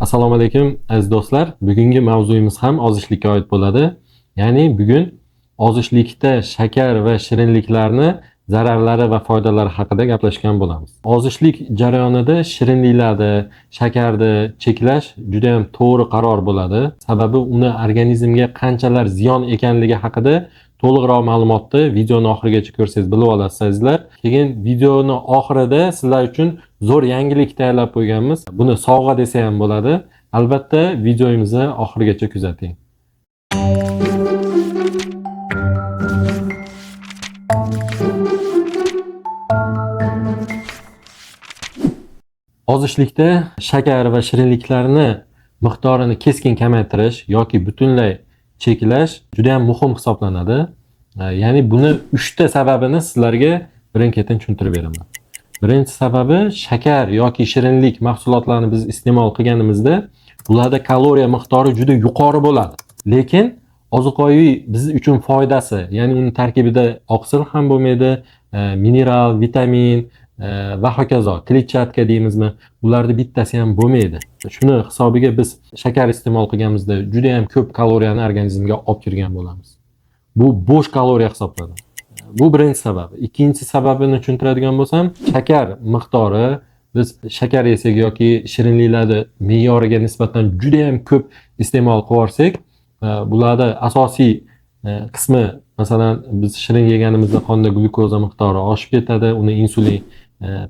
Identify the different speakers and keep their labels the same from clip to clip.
Speaker 1: Assalomu alaykum aziz do'stlar. Bugungi mavzuyimiz ham ozishlikka oid bo'ladi. Ya'ni bugun ozishlikda shakar va shirinliklarni zararlari va foydalari haqida gaplashgan bo'lamiz. Ozishlik jarayonida shirinliklarni, shakarni cheklash juda ham to'g'ri qaror bo'ladi. Sababi uni organizmga qanchalar ziyon ekanligi haqida to'liqroq ma'lumotni videoni oxirigacha ko'rsangiz bilib olasiz azizlar. Keyin videoni oxirida sizlar uchun zo'r yangilik tayyorlab qo'yganmiz. Buni sovg'a desa ham bo'ladi. Albatta videomizni oxirigacha kuzating. Ozishlikda shakar va shirinliklarni miqdorini keskin kamaytirish yoki butunlay cheklash juda ham muhim hisoblanadi. Ya'ni buni 3 ta sababini sizlarga birin-ketin tushuntirib beraman. Birinchi sababi shakar yoki shirinlik mahsulotlarini biz iste'mol qilganimizda ularda kaloriya miqdori juda yuqori bo'ladi. Lekin ozuqaviy biz uchun foydasi, ya'ni uning tarkibida oqsil ham bo'lmaydi, mineral, vitamin va hokazo, kletchatka deymizmi, ularda bittasi ham bo'lmaydi. Shuni hisobiga biz shakar iste'mol qilganimizda juda ham ko'p kaloriyani organizmga olib kirgan bo'lamiz. Bu bo'sh kaloriya hisoblanadi. Bu birinchi sabab. Ikkinchi sababini tushuntiradigan bo'lsam, shakar miqdori biz shakar yesak yoki shirinliklarni me'yoriga nisbatan juda ham ko'p iste'mol qilsak, bularda asosiy qismi, masalan, biz shirin yeganimizda qonda glyukoza miqdori oshib ketadi, uni insulin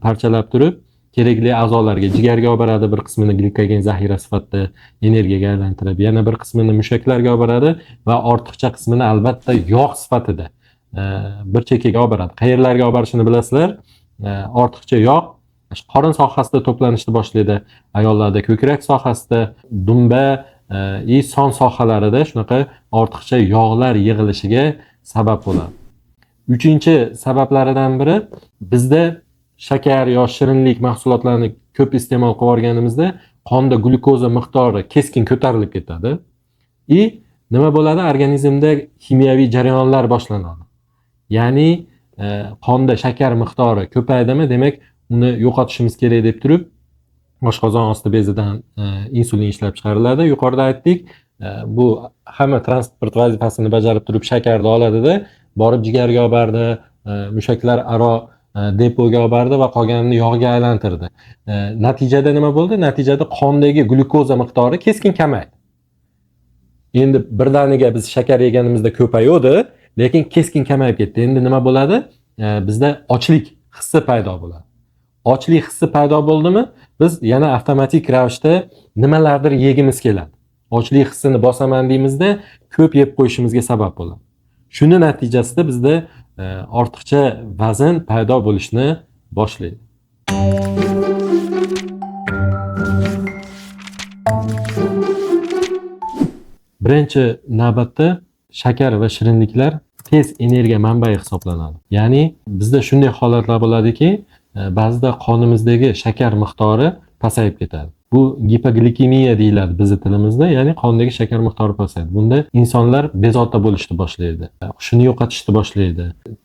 Speaker 1: parchalab turib, kerakli a'zolarga, jigarga olib boradi, bir qismini glikogen zaxira sifatida energiyaga aylantirib, yana bir qismini mushaklarga olib boradi va ortiqcha qismini albatta yog' sifatida bir chekkaga olib boradi. Qayerlarga olib borishini bilasizlar? Ortiqcha yog' qorin sohasida to'planishni boshlaydi. Ayollarda ko'krak sohasida, dumba, son sohalarida shunaqa ortiqcha yog'lar yig'ilishiga sabab bo'ladi. Uchinchi sabablaridan biri bizda shakar yoki shirinlik mahsulotlarini ko'p iste'mol qilib olganimizda qonda glyukoza miqdori keskin ko'tarilib ketadi. Nima bo'ladi? Organizmda kimyoviy jarayonlar boshlanadi. Ya'ni qonda shakar miqdori ko'paydimi, demak uni yo'qotishimiz kerak deb turib, oshqozon osti bezidan insulin ishlab chiqariladi. Yuqorida aytdik, bu hamma transport vazifasini bajarib turib shakarni oladida, borib jigarga olib bordi, mushaklar aro depoga olib bordi va qolganini yog'ga aylantirdi. Natijada nima bo'ldi? Natijada qondagi glyukoza miqdori keskin kamaydi. Endi birdaniga biz shakar yeganimizda ko'payadi, lekin keskin kamayib ketdi. Endi nima bo'ladi? Bizda ochlik hissi paydo bo'ladi. Ochlik hissi paydo bo'ldimi, biz yana avtomatik ravishda nimalardir yegimiz keladi. Ochlik hissini bosaman deymizda ko'p yeb qo'yishimizga sabab bo'ladi. Shuni natijasida bizda ortiqcha vazn paydo bo'lishni boshlaydi. Birinchi navbatda shakar va shirinliklar tez energiya manbai hisoblanadi. Ya'ni bizda shunday holatlar bo'ladiki, ba'zida qonimizdagi shakar miqdori pasayib ketadi. Bu gipoglikemiya deyiladi bizning tilimizda, ya'ni qondagi shakar miqdori pasayadi. Bunda insonlar bezovta bo'lishni boshlaydi, hushini yo'qotishni boshlaydi,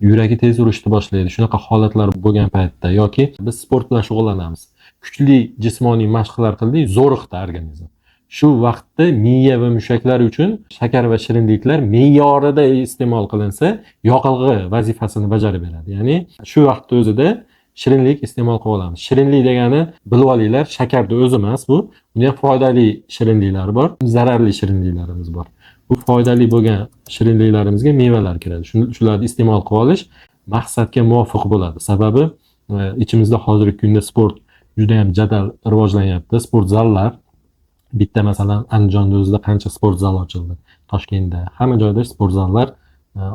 Speaker 1: yuragi tez urishni boshlaydi. Shunaqa holatlar bo'lgan paytda yoki biz sport bilan shug'ullanamiz, kuchli jismoniy mashqlar qildik, zo'riqdi organizm. Shu vaqtda miya va mushaklar uchun shakar va shirinliklar me'yorida iste'mol qilinsa, yoqilg'i vazifasini bajarib beradi. Ya'ni shu vaqtda o'zida shirinlik iste'mol qilib olamiz. Shirinlik degani bilib olinglar, shakarda o'zi emas bu. Bunda ham foydali shirinliklar bor, zararli shirinliklarimiz bor. Bu foydali bo'lgan shirinliklarimizga mevalar kiradi. Shularni iste'mol qilib olish maqsadga muvofiq bo'ladi. Sababi ichimizda hozirgi kunda sport juda ham jadal rivojlanyapti. Sport zallar, bitta masalan Andijonda o'zida qancha sport zal ochildi. Toshkentda, hamma joyda sport zallar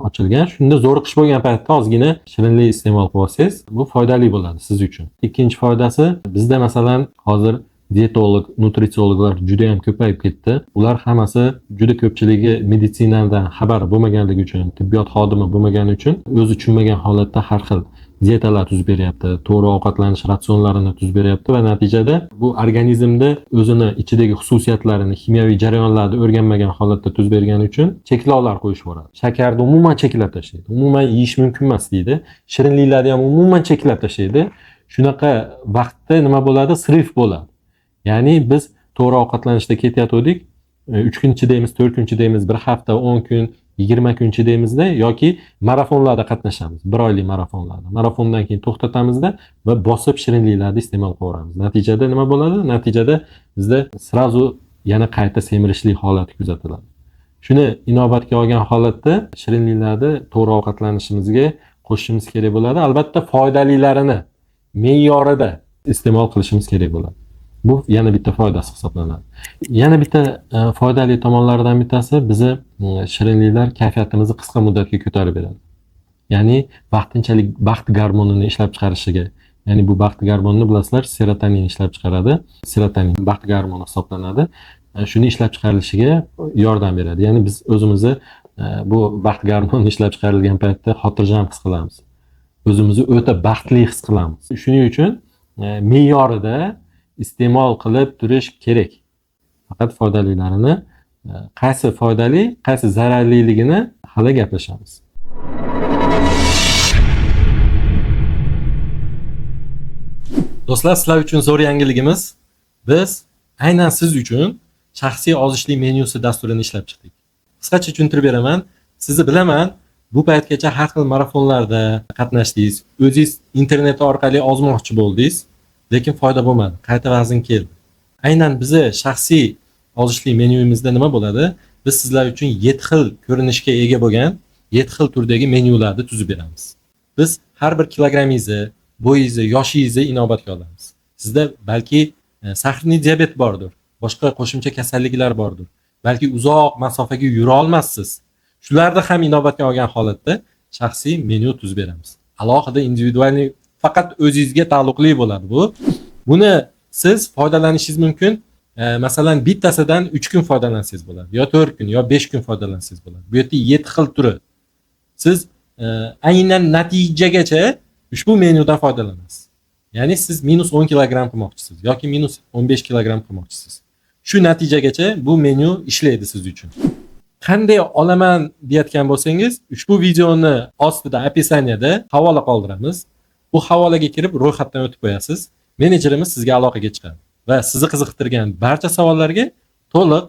Speaker 1: ochilgan. Shunda zo'riqish bo'lgan paytda ozgina shirinlik iste'mol qilib olsangiz, bu foydali bo'ladi siz uchun. Ikkinchi foydasi, bizda masalan hozir dietolog, nutritsiologlar juda ham ko'payib ketdi. Ular hammasi juda ko'pchiligi meditsinadan xabar bo'lmaganligi uchun, tibbiyot xodimi bo'lmagani uchun o'zi tushunmagan holatda har xil diyetalar tuzib beryapti, to'g'ri ovqatlanish ratsionlarini tuzib beryapti va natijada bu organizmda o'zini ichidagi xususiyatlarini, kimyoviy jarayonlarni o'rganmagan holatda tuzib bergani uchun cheklovlar qo'yishib boradi. Shakarni umuman cheklab tashlaydi. Umuman yeyish mumkin emas deydi. Shirinliklarni ham umuman cheklab tashlaydi. Shunaqa vaqtda nima bo'ladi? Srif bo'ladi. Ya'ni biz to'g'ri ovqatlanishda ketayotgandik, 3 kun chidaymiz, 4 kun chidaymiz, 1 hafta, 10 kun, 20 kun chidaymizda yoki marafonlarda qatnashamiz. 1 oylik marafonlarda. Marafondan keyin to'xtatamizda va bosib shirinliklarni iste'mol qilaveramiz. Natijada nima bo'ladi? Natijada bizda srazu yana qayta semirishlik holati kuzatiladi. Shuni inobatga olgan holatda shirinliklarni to'g'ri ovqatlanishimizga qo'shishimiz kerak bo'ladi. Albatta foydalilarini me'yorida iste'mol qilishimiz kerak bo'ladi. Bu yana bitta foydasi hisoblanadi. Yana bitta foydali tomonlaridan bittasi bizni shirinliklar kayfiyatimizni qisqa muddatga ko'tarib beradi. Ya'ni vaqtinchalik baxt gormonini ishlab chiqarishiga, ya'ni bu baxt gormonini bilasizlar, serotonin ishlab chiqaradi. Serotonin baxt gormoni hisoblanadi. Shuni ishlab chiqarilishiga yordam beradi. Ya'ni biz o'zimizni bu baxt gormoni ishlab chiqarilgan paytda xotirjam his qilamiz. O'zimizni o'ta baxtli his qilamiz. Shuning uchun me'yorida iste'mol qilib turish kerak. Faqat foydalilarini, qaysi foydali, qaysi zararliligini hali gaplashamiz. Do'stlar, sizlar uchun zo'r yangiligimiz. Biz aynan siz uchun shaxsiy ozishlik menyusi dasturini ishlab chiqdik. Qisqacha tushuntirib beraman. Sizni bilaman, bu paytgacha har xil marafonlarda qatnashdingiz, o'zingiz internet orqali ozmoqchi bo'ldingiz, lekin foyda bo'lmadi. Qayta vazn keldi. Aynan bizni shaxsiy ozishlik menyuimizda nima bo'ladi? Biz sizlar uchun 7 xil ko'rinishga ega bo'lgan 7 xil turdagi menyularni tuzib beramiz. Biz har bir kilogrammingizni, bo'yingizni, yoshingizni inobatga olamiz. Sizda balki sahrli diabet bordir, boshqa qo'shimcha kasalliklar bordir. Balki uzoq masofaga yura olmassiz. Shularni ham inobatga olgan holatda shaxsiy menyu tuzib beramiz. Alohida individual, faqat o'zingizga taalluqli bo'ladi bu. Buni siz foydalanishingiz mumkin. Masalan, bittasidan 3 kun foydalansangiz bo'ladi, yo 4 kun, yo 5 kun foydalansangiz bo'ladi. Bu yerda 7 xil turi. Siz aynan natijagacha ushbu menyudan foydalanasiz. Ya'ni siz minus 10 kilogram qilmoqchisiz yoki minus 15 kilogram qilmoqchisiz. Shu natijagacha bu menyu ishlaydi siz uchun. Qanday olaman deyotgan bo'lsangiz, ushbu videoni ostida opisaniyada havola qoldiramiz. Bu havolaga kirib ro'yxatdan o'tib qo'yasiz. Menejerimiz sizga aloqaga chiqadi va sizni qiziqtirgan barcha savollarga to'liq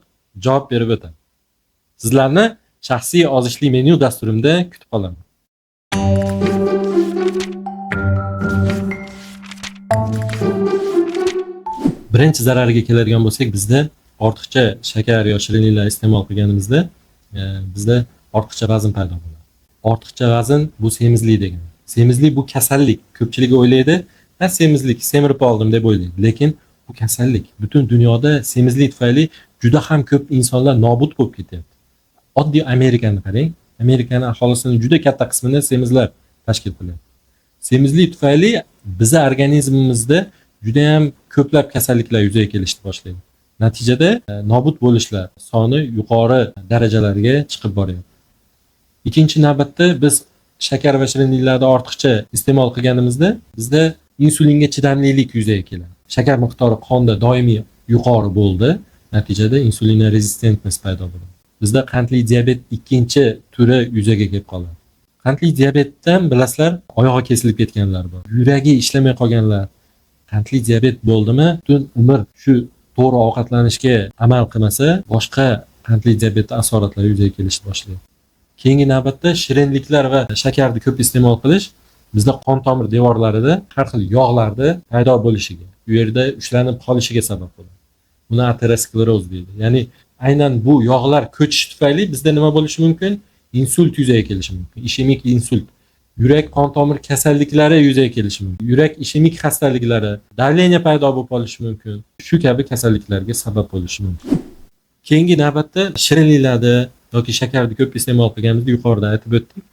Speaker 1: javob berib o'tadi. Sizlarni shaxsiy ozishli menyu dasturimda kutib qolaman. Birinchi zarariga keladigan bo'lsak, bizda ortiqcha shakar yo shirinliklar iste'mol qilganimizda bizda ortiqcha vazn paydo bo'ladi. Ortiqcha vazn bu semizlik degani. Semizlik bu kasallik. Ko'pchilik o'ylaydi, semizlik, semirib oldim deb o'ylaydi. Lekin bu kasallik. Butun dunyoda semizlik tufayli juda ham ko'p insonlar nobud bo'lib ketyapti. Oddiy Amerikani qarang. Amerikaning aholisining juda katta qismini semizlar tashkil qiladi. Semizlik tufayli bizning organizmimizda juda ham ko'plab kasalliklar yuzaga kelishni boshlaydi. Natijada nobud bo'lishlar soni yuqori darajalarga chiqib boryapti. Ikkinchi navbatda biz shakar va shirinliklarni ortiqcha iste'mol qilganimizda bizda insulinga chidamlilik yuzaga keladi. Shakar miqdori qonda doimiy yuqori bo'ldi. Natijada insulin rezistentность paydo bo'ladi. Bizda qandli diabet ikkinchi turi yuzaga kelib qoladi. Qandli diabetdan bilasizlar, oyog'i kesilib ketganlar bor. Yuragi ishlamay qolganlar. Qandli diabet bo'ldimi, butun umr shu to'g'ri ovqatlanishga amal qilmasa, boshqa qandli diabet asoratlari yuzaga kelishni boshlaydi. Keyingi navbatda shirinliklar va shakarni ko'p iste'mol qilish bizda qon tomir devorlarida har xil yog'larni paydo bo'lishiga, u yerda ushlanib qolishiga sabab bo'ladi. Buni ateroskleroz deydi. Ya'ni aynan bu yog'lar ko'chish tufayli bizda nima bo'lishi mumkin? Insult yuzaga kelishi mumkin. Ishemik insult. Yurak qon tomir kasalliklari yuzaga kelishi mumkin. Yurak ishemik xastaliklari, давление paydo bo'lib qolishi mumkin. Shu kabi kasalliklarga sabab bo'lishi mumkin. Keyingi navbatda shirinliklarni yoki shakarni ko'p iste'mol qilganimizda yuqorida aytib o'tdik.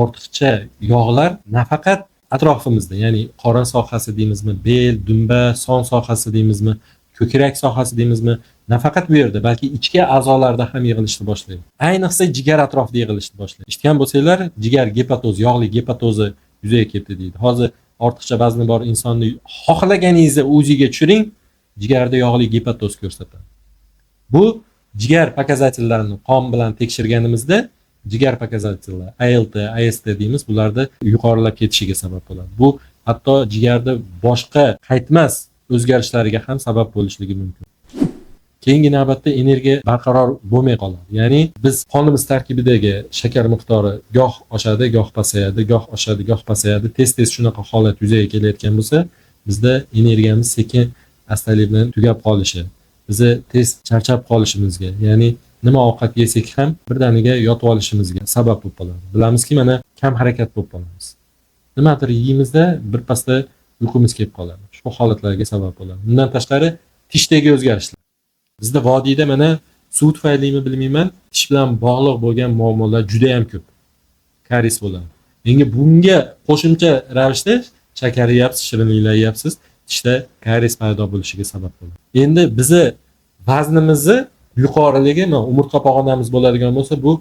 Speaker 1: Ortiqcha yog'lar nafaqat atrofimizda, ya'ni qorin sohasi deymizmi, bel, dumba, son sohasi deymizmi, ko'krak sohasi deymizmi, nafaqat bu yerda, balki ichki a'zolarda ham yig'ilishni boshlaydi. Ayniqsa jigar atrofida yig'ilishni boshlaydi. Eshitgan bo'lsanglar, jigar gepatoz, yog'li gepatozi yuzaga keldi deydi. Hozir ortiqcha vazni bor insonni xohlaganingizni o'ziga tushiring, jigarda yog'li gepatoz ko'rsatadi. Bu jigar pokazatellarini qon bilan tekshirganimizda jigar pokazatellar ALT, AST deymiz, bularda yuqorilab ketishiga sabab bo'ladi. Bu hatto jigarda boshqa qaytmas o'zgarishlarga ham sabab bo'lishligi mumkin. Keyingi navbatda energiya barqaror bo'lmay qoladi. Ya'ni biz qonimiz tarkibidagi shakar miqdori goh oshadi, goh pasayadi, goh oshadi, goh pasayadi. Tez-tez shunaqa holat yuzaga kelayotgan bo'lsa, bizda energiyamiz sekin astalik bilan tugab qolishi, bizni tez charchab qolishimizga, ya'ni nima ovqat yesak ham birdaniga yotib olishimizga sabab bo'lib qoladi. Bilamizki, mana kam harakat bo'lib qolamiz. Nimadir yeymizda birpasda uyqumiz kelib qoladi. Shu holatlarga sabab bo'ladi. Bundan tashqari tishdagi o'zgarishlar. Bizda vodiyda mana suv tufaylimi bilmayman, tish bilan bog'liq bo'lgan muammolar juda ham ko'p. Karies bo'ladi. Menga bunga qo'shimcha ravishda shakar yeyapsiz, shirinliklar yeyapsiz, tishda karies paydo bo'lishiga sabab bo'ladi. Endi bizni vaznimizni yuqoriligi, umurtqa pog'onamiz bo'ladigan bo'lsa, bu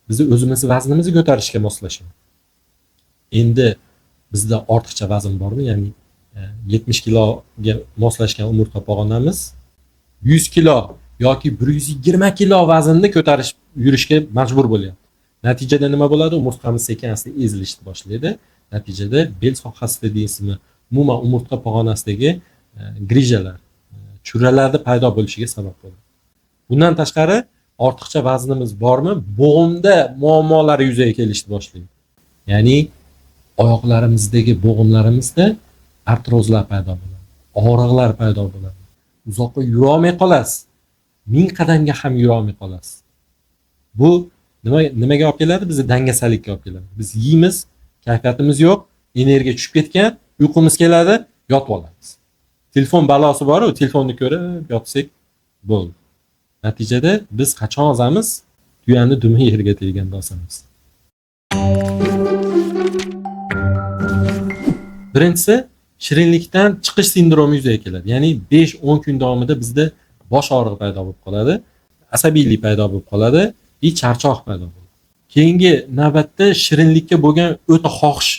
Speaker 1: bizni o'zimizni vaznimizni ko'tarishga moslashadi. Endi bizda ortiqcha vazn bormi? Ya'ni 70 kiloga moslashgan umurtqa pog'onamiz 100 kilo yoki 120 kilo vaznni ko'tarish yurishga majbur bo'lyapti. Natijada nima bo'ladi? Umurtqamiz sekin-asta ezilishni boshlaydi. Natijada bel sohasida deysizmi, umuman umurtqa pog'onasidagi grijalar, churralarning paydo bo'lishiga sabab bo'ladi. Bundan tashqari ortiqcha vaznimiz bormi? Bo'g'imda muammolar yuzaga kelishni boshlaydi. Ya'ni oyoqlarimizdagi bo'g'imlarimizda artrozlar paydo bo'ladi, og'riqlar paydo bo'ladi. Uzoqqa yura olmay qolasiz. 1000 qadamga ham yura olmay qolasiz. Bu nimaga olib keladi? Bizni dangasalikka olib keladi. Biz yeymiz, kayfiyatimiz yo'q, energiya tushib ketgan, uyqumiz keladi, yotib olamiz. Telefon balosi bor-ku, telefonni ko'rib yotsak bo'ldi. Natijada biz qachon ozamiz? Tuyani dumi yerga teganda osamiz. Birinchisi, shirinlikdan chiqish sindromi yuzaga keladi. Ya'ni 5-10 kun davomida bizda bosh og'rig'i paydo bo'lib qoladi, asabiylik paydo bo'lib qoladi, charchoq paydo bo'ladi. Keyingi navbatda shirinlikka bo'lgan o'ta xohish.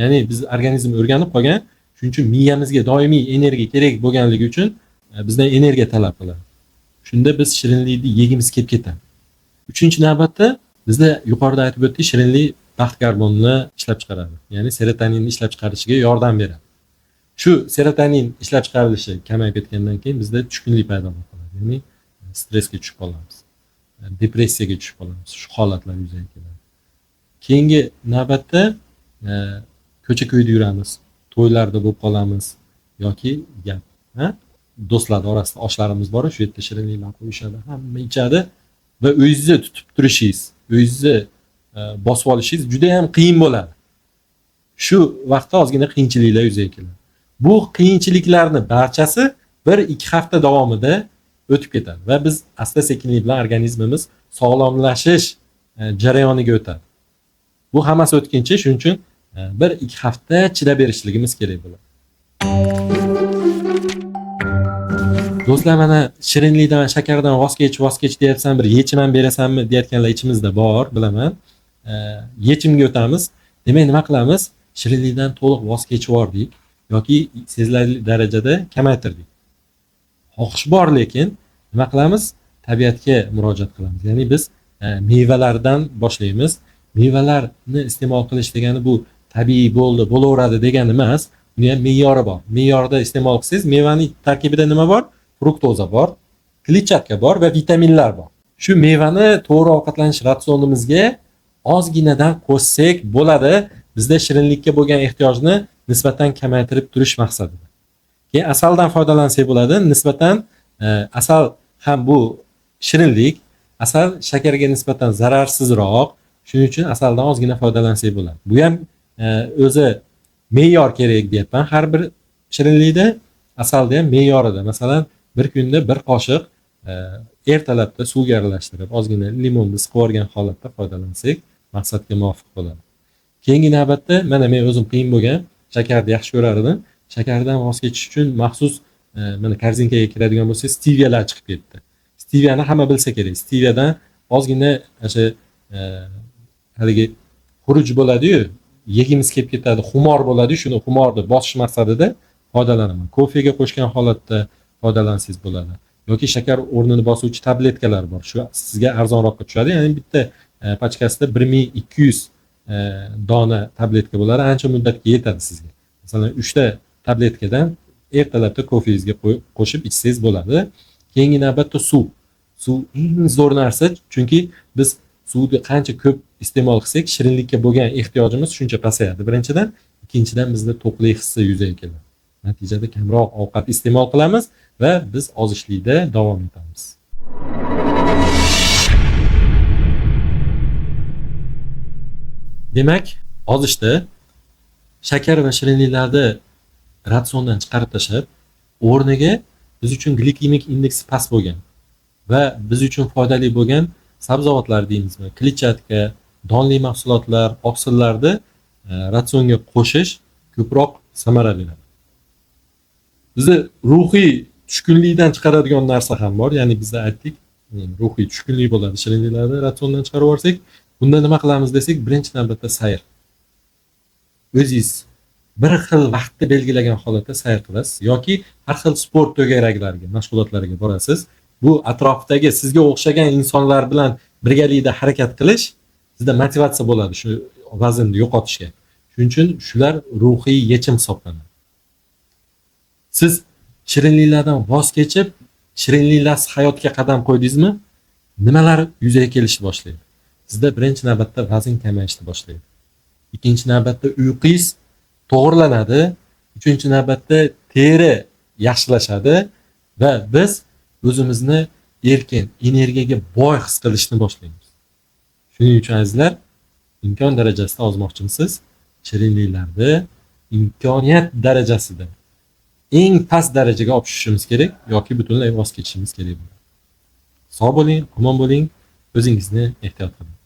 Speaker 1: Ya'ni biz organizm o'rganib qolgan, shuning uchun miyamizga doimiy energiya kerak bo'lganligi uchun bizdan energiya talab qiladi. Shunda biz shirinlikni yegimiz kelib ketadi. Uchinchi navbatda bizda yuqorida aytib o'tdik, shirinlik baxt gormonini ishlab chiqaradi. Ya'ni serotoninni ishlab chiqarishiga yordam beradi. Shu serotonin ishlab chiqarilishi kamayib ketgandan keyin bizda tushkunlik paydo bo'lib qoladi. Ya'ni stressga tushib qolamiz. Depressiyaga tushib qolamiz. Shu holatlar yuzaga keladi. Keyingi navbatda ko'cha-ko'yda yuramiz, to'ylarda bo'lib qolamiz yoki gap, do'stlar orasida oshlarimiz bor, shu yerda shirinliklar qo'yishadi, hamma ichadi va o'zingizni tutib turishingiz, o'zingizni bosib olishingiz juda ham qiyin bo'ladi. Shu vaqtda ozgina qiyinchiliklar yuzaga keladi. Bu qiyinchiliklarning barchasi 1-2 hafta davomida o'tib ketadi va biz asta-sekinlik bilan organizmimiz sog'lomlashish jarayoniga o'tadi. Bu hammasi o'tkinchi, shuning uchun 1-2 hafta chidab berishligimiz kerak bo'ladi. Do'stlar, mana shirinlikdan, shakardan voz kech deyapsan, bir yechim ham berasanmi deyotganlar ichimizda bor, bilaman. Yechimga o'tamiz. Demak, nima qilamiz? Shirinlikdan to'liq voz kechib yubordik yoki sezilarli darajada kamaytirdik. Xohish bor, lekin nima qilamiz? Tabiatga murojaat qilamiz. Ya'ni biz mevalardan boshlaymiz. Mevalarni iste'mol qilish degani bu tabiiy bo'ldi, bo'laveradi degani emas. Buni ham me'yori bor. Me'yorda iste'mol qilsangiz, mevaning tarkibida nima bor? Fruktoza bor, kletchatka bor va vitaminlar bor. Shu mevani to'g'ri ovqatlanish ratsionimizga ozginadan qo'shsak bo'ladi. Bizda shirinlikka bo'lgan ehtiyojni nisbatan kamaytirib turish maqsadida. Keyin asaldan foydalansak bo'ladi. Nisbatan asal ham bu shirinlik, asal shakarga nisbatan zararsizroq. Shuning uchun asaldan ozgina foydalansak bo'ladi. Bu ham o'zi me'yor kerak deyapman. Har bir shirinlikda asalda ham me'yorida. Masalan, bir kunda bir qoshiq ertalabda suvga aralashtirib, ozgina limonni siqib olgan holatda foydalansak, maqsadga muvofiq bo'ladi. Keyingi navbatda mana men o'zim qiyin bo'lgan shakarni yaxshi ko'rar edim. Shakardan voz kechish uchun maxsus mana korzinkaga kiradigan bo'lsa, steviyalar chiqib ketdi. Steviyani hamma bilsa kerak. Steviyadan ozgina o'sha haligi xuruj bo'ladi-yu, yegimiz kelib ketadi, xumor bo'ladi, shuni xumorni bosish maqsadida foydalanaman. Kofega qo'shgan holatda foydalansangiz bo'ladi. Yoki shakar o'rnini bosuvchi tabletkalar bor. Shu sizga arzonroqqa tushadi. Ya'ni bitta pachkasida 1200 dona tabletka bo'ladi. Ancha muddatga yetadi sizga. Masalan, 3 ta tabletkadan ertalabda kofengizga qo'shib ichsangiz bo'ladi. Keyingi navbatda suv. Suv eng zo'r narsa, chunki biz suvni qancha ko'p iste'mol qilsak, shirinlikka bo'lgan ehtiyojimiz shuncha pasayadi. Birinchidan, ikkinchidan bizda to'qlik hissi yuzaga keladi. Natijada kamroq ovqat iste'mol qilamiz va biz ozishlikda davom etamiz. Demak, ozishda shakar va shirinliklarni ratsiondan chiqarib tashlab, o'rniga biz uchun glikemik indeksi past bo'lgan va biz uchun foydali bo'lgan sabzavotlar deymizmi, kletchatka, donli mahsulotlar, oqsillarni ratsionga qo'shish ko'proq samara beradi. Bizni ruhiy tushkunlikdan chiqaradigan narsa ham bor. Ya'ni bizda aytdik, ruhiy tushkunlik bo'ladi shirinliklarni ratsiondan chiqarib yuborsak, bunda nima qilamiz desak, birinchi navbatda sayr. O'zingiz bir xil vaqtni belgilagan holatda sayr qilasiz yoki har xil sport to'garaklarga, mashg'ulotlarga borasiz. Bu atrofdagi sizga o'xshagan insonlar bilan birgalikda harakat qilish sizda motivatsiya bo'ladi shu vaznni yo'qotishga. Shuning uchun shular ruhiy yechim hisoblanadi. Siz shirinliklardan voz kechib, shirinliklarsiz hayotga qadam qo'ydingizmi? Nimalar yuzaga kelishni boshlaydi? Sizda birinchi navbatda vazn kamayishni boshlaydi. Ikkinchi navbatda uyqungiz to'g'rilanadi. Uchinchi navbatda teri yaxshilashadi va biz o'zimizni erkin, energiyaga boy his qilishni boshlaymiz. Shuning uchun azizlar, imkon darajasida ozmoqchimisiz? Shirinliklarni imkoniyat darajasida eng past darajaga olib tushishimiz kerak yoki butunlay voz kechishimiz kerak. Sog' bo'ling, omon bo'ling, o'zingizni ehtiyot qiling.